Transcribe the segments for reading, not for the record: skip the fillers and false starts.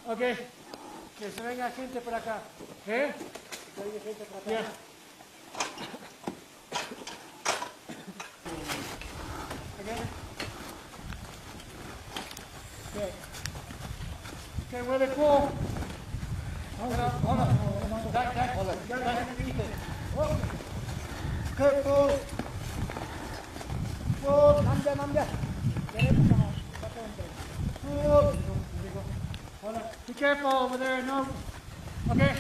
Ok. Que se venga gente por acá. ¿Eh? Que venga gente por acá. Yeah. Okay. Okay. Okay, really cool. Hold on. Back. Hold it. Back underneath it. Whoa. Good, pull. Pull. 남자. Pull. Hold on. Be careful over there. No. Okay.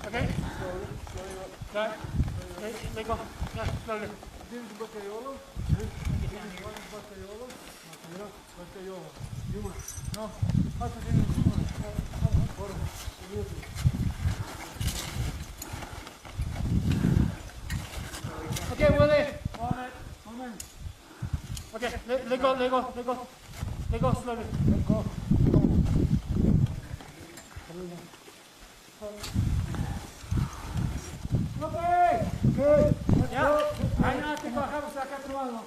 Okay. Slowly. Let go. Yeah, slowly. No. Okay, Willie. Hold on. Okay, let go. Let go slowly. Let go. Okay. Good. Yeah. Aí natin baka sa katruan mo.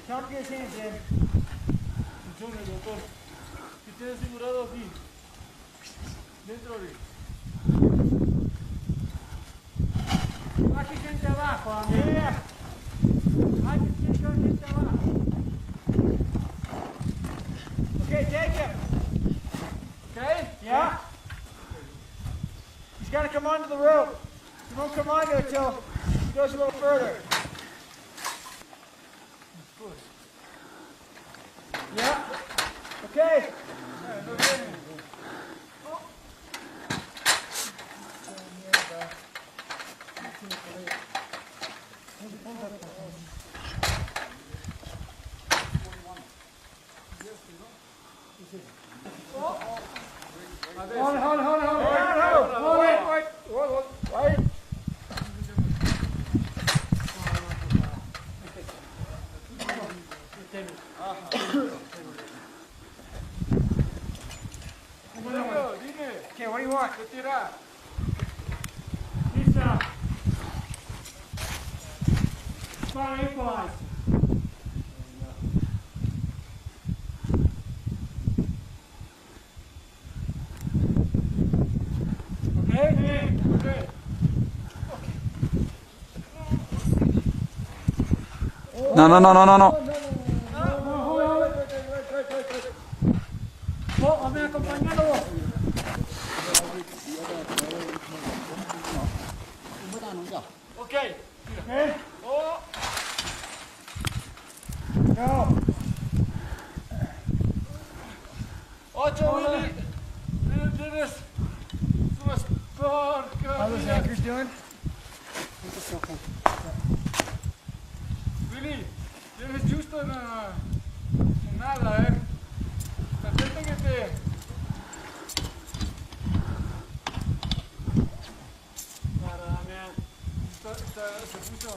Count your hands in. Funciona, doutor. Que tenha segurado aqui. Dentro ali. Aqui gente abaixo, amigo. Aqui gente abaixo. Okay, take him. Okay? Yeah? He's got to come onto the rope. He won't come onto it until he goes a little further. Yeah? Okay. Hold it. Okay, what do you want? Lisa. Spot equalize. Okay? Okay. No. Oh, me acompañado vos. Okay. Okay. Oh. Go. 8 Willie. Tienes unas porcas. How those anchors doing? Willie, tienes justo nada, Atento que te... Se puso...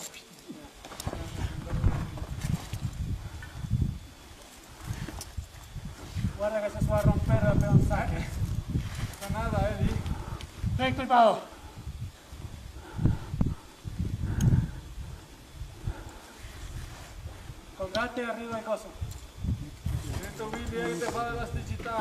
Guarda que se va a romper el peonzaje. Está nada, Eddie. Ven, culpado. Colgate arriba el coso. Esto Willy ahí te va a dar las tichitas,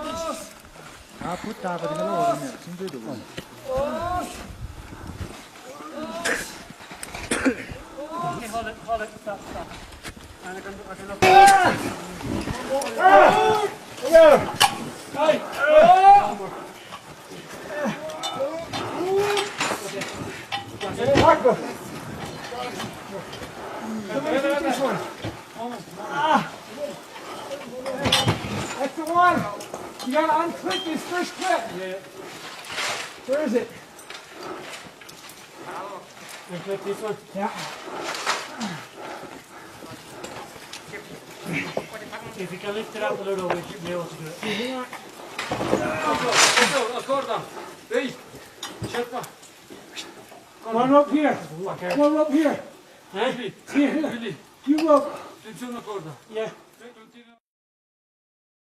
Jesus. Ah, puta, va di loro, sin vedo. Okay, hold it, stop. That's the one. You gotta unclick this first clip. Yeah. Where is it? And click this one. Yeah. If you can lift it up a little, we should be able to do it. Accorda. Ehi, cerca. One up here. Okay. One up here. Eh? Here. Billy, You up. attenzione una corda. Yeah. Continua.